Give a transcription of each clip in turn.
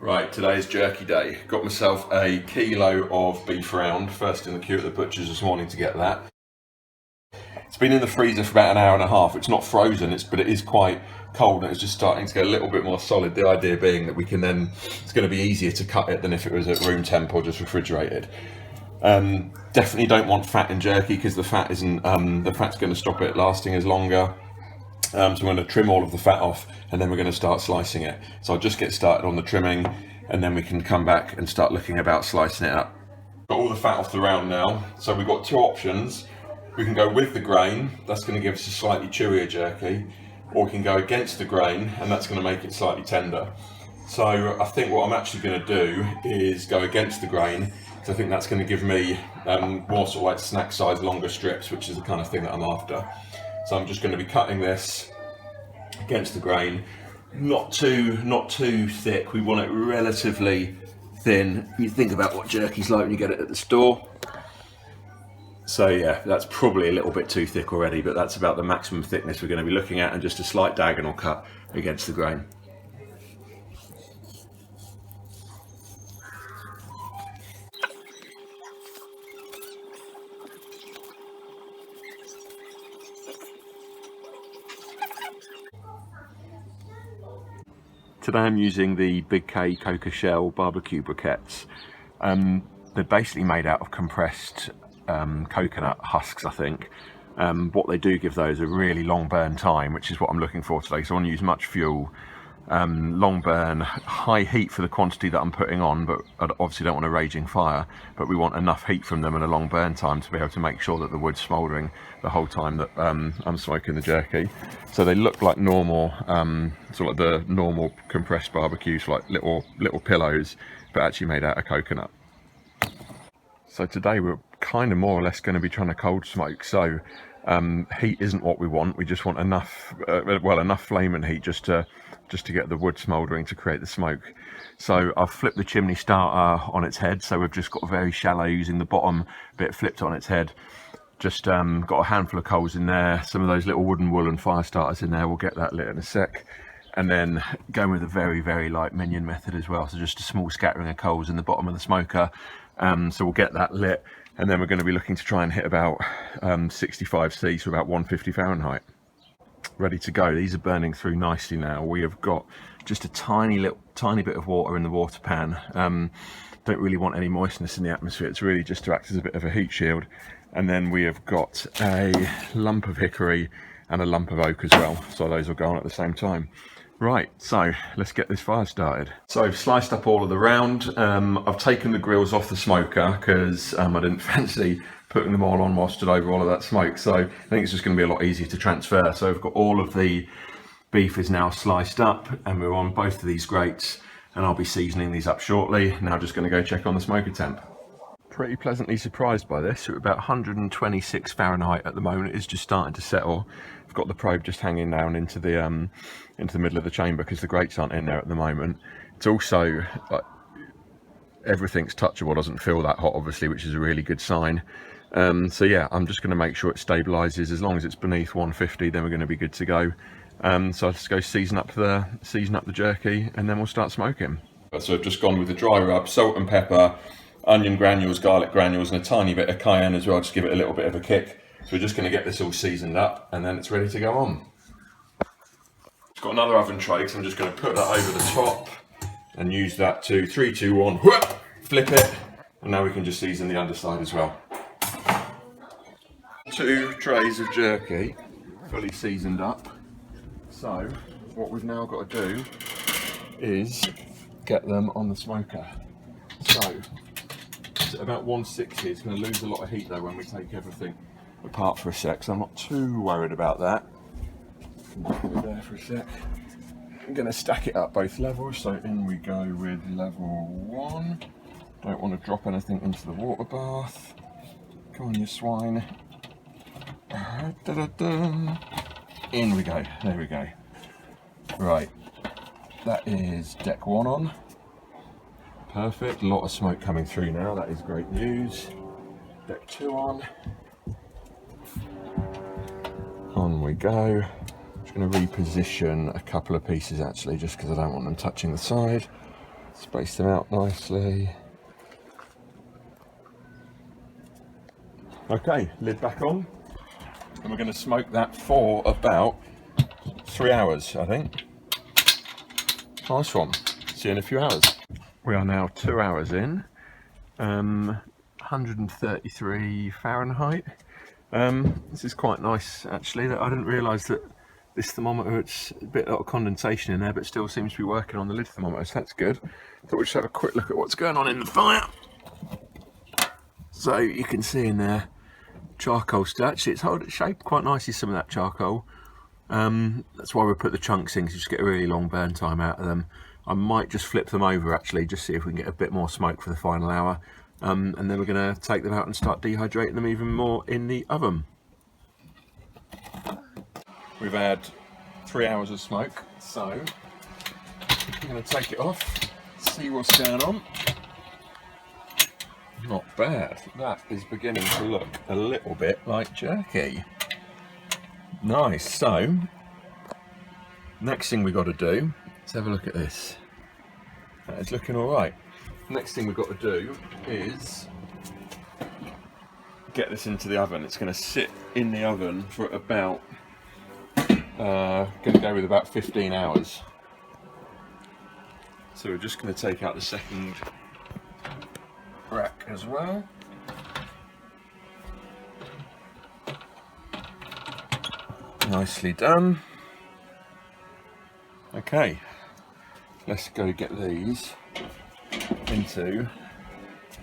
Right, today's jerky day. Got myself a kilo of beef round, first in the queue at the butcher's this morning to get that. It's been in the freezer for about an hour and a half. It's not frozen, but it is quite cold and it's just starting to get a little bit more solid. The idea being that we can then, it's going to be easier to cut it than if it was at room temp or just refrigerated. Definitely don't want fat in jerky because the fat isn't, the fat's going to stop it lasting as longer. So I'm going to trim all of the fat off and then we're going to start slicing it. So I'll just get started on the trimming and then we can come back and start looking about slicing it up. Got all the fat off the round now. So we've got two options. We can go with the grain, that's going to give us a slightly chewier jerky, or we can go against the grain and that's going to make it slightly tender. So I think what I'm actually going to do is go against the grain, because I think that's going to give me more sort of like snack size longer strips, which is the kind of thing that I'm after. So I'm just going to be cutting this against the grain, not too thick. We want it relatively thin. You think about what jerky's like when you get it at the store. So yeah, that's probably a little bit too thick already, but that's about the maximum thickness we're going to be looking at, and just a slight diagonal cut against the grain. Today I'm using the Big K Coca Shell barbecue briquettes. They're basically made out of compressed coconut husks, I think. What they do give those a really long burn time, which is what I'm looking for today. So I want to use much fuel, long burn, high heat for the quantity that I'm putting on, but I obviously don't want a raging fire, but we want enough heat from them and a long burn time to be able to make sure that the wood's smouldering the whole time that I'm smoking the jerky. So they look like normal, sort of like the normal compressed barbecues, like little pillows, but actually made out of coconut. So today we're kind of more or less going to be trying to cold smoke. So heat isn't what we want. We just want enough, enough flame and heat just to get the wood smouldering to create the smoke. So I've flipped the chimney starter on its head. So we've just got very shallow, using the bottom bit flipped on its head. Just got a handful of coals in there. Some of those little woolen fire starters in there. We'll get that lit in a sec. And then going with a very light minion method as well. So just a small scattering of coals in the bottom of the smoker. So we'll get that lit, and then we're going to be looking to try and hit about 65°C, so about 150 Fahrenheit. Ready to go. These are burning through nicely now. We have got just a tiny bit of water in the water pan. Don't really want any moistness in the atmosphere. It's really just to act as a bit of a heat shield. And then we have got a lump of hickory and a lump of oak as well. So those will go on at the same time. Right, so let's get this fire started. So I've sliced up all of the round. I've taken the grills off the smoker because I didn't fancy putting them all on while I stood over all of that smoke. So I think it's just going to be a lot easier to transfer. So I've got all of the beef is now sliced up and we're on both of these grates, and I'll be seasoning these up shortly. Now just going to go check on the smoker temp. Pretty pleasantly surprised by this. We're about 126 Fahrenheit at the moment. It's just starting to settle. I've got the probe just hanging down into the middle of the chamber because the grates aren't in there at the moment. It's also like everything's touchable, doesn't feel that hot obviously, which is a really good sign. So yeah, I'm just going to make sure it stabilizes. As long as it's beneath 150, then we're going to be good to go. So let's go season up the jerky and then we'll start smoking. So I've just gone with the dry rub, salt and pepper, onion granules, garlic granules, and a tiny bit of cayenne as well, just give it a little bit of a kick. So we're just going to get this all seasoned up and then it's ready to go on. It's got another oven tray, so I'm just going to put that over the top and use that to 3, 2, 1, whoop, flip it, and now we can just season the underside as well. 2 trays of jerky fully seasoned up. So what we've now got to do is get them on the smoker. So it's at about 160. It's going to lose a lot of heat though when we take everything apart for a sec, so I'm not too worried about that. Put it there for a sec. I'm going to stack it up both levels, so in we go with level 1. Don't want to drop anything into the water bath. Come on, you swine. In we go. There we go. Right, that is deck 1 on. Perfect. A lot of smoke coming through now. That is great news. Deck 2 on. On we go. I'm just going to reposition a couple of pieces actually, just because I don't want them touching the side. Space them out nicely. Okay, lid back on, and we're going to smoke that for about 3 hours, I think. Nice one. See you in a few hours. We are now 2 hours in, 133 Fahrenheit. This is quite nice actually. I didn't realise that this thermometer, it's a bit of condensation in there, but still seems to be working on the lid thermometer, so that's good. Thought we'd just have a quick look at what's going on in the fire. So you can see in there charcoal still. Actually, it's shaped quite nicely, some of that charcoal. That's why we put the chunks in, because you just get a really long burn time out of them. I might just flip them over actually, just see if we can get a bit more smoke for the final hour. And then we're going to take them out and start dehydrating them even more in the oven. We've had 3 hours of smoke, so I'm going to take it off, see what's going on. Not bad. That is beginning to look a little bit like jerky. Nice. So next thing we've got to do, let's have a look at this. That is looking all right. Next thing we've got to do is get this into the oven. It's going to sit in the oven for about going to go with about 15 hours. So we're just going to take out the second rack as well. Nicely done. Okay, let's go get these into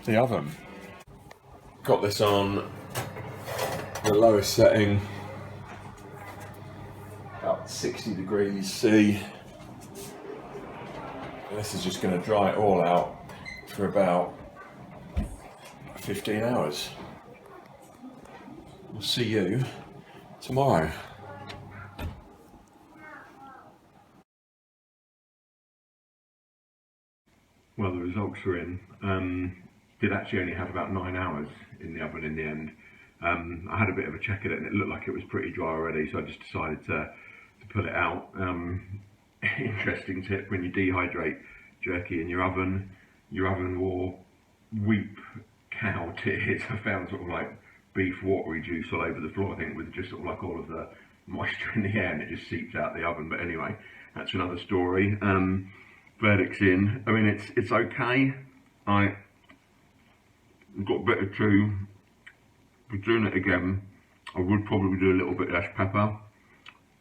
the oven. Got this on the lowest setting, about 60 degrees C. This is just going to dry it all out for about 15 hours. We'll see you tomorrow. Well, the results are in. Did actually only have about 9 hours in the oven in the end. I had a bit of a check at it and it looked like it was pretty dry already, so I just decided to put it out. Interesting tip: when you dehydrate jerky in your oven will weep cow tears. I found sort of like beef watery juice all over the floor, I think, with just sort of like all of the moisture in the air, and it just seeps out the oven. But anyway, that's another story. Verdict's in. I mean, it's okay. I've got a bit of chew. If we're doing it again, I would probably do a little bit less pepper.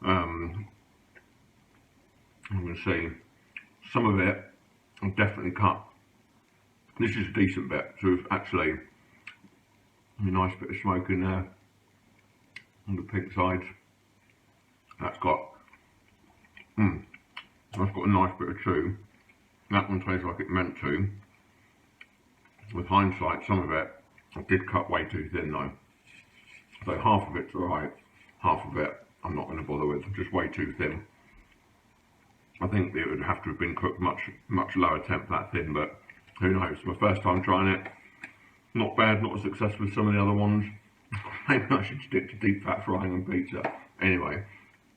I'm going to say some of it I'll definitely cut. This is a decent bit, so we've actually a nice bit of smoke in there on the pink side. That's got a nice bit of chew. That one tastes like it meant to. With hindsight, some of it I did cut way too thin though. So half of it's alright, half of it I'm not going to bother with, just way too thin. I think it would have to have been cooked much lower temp that thin, but who knows. My first time trying it. Not bad, not as successful as some of the other ones. Maybe I should stick to deep fat frying and pizza. Anyway,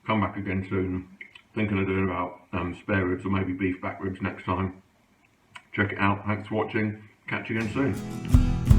come back again soon. Thinking of doing about spare ribs or maybe beef back ribs next time. Check it out. Thanks for watching. Catch you again soon.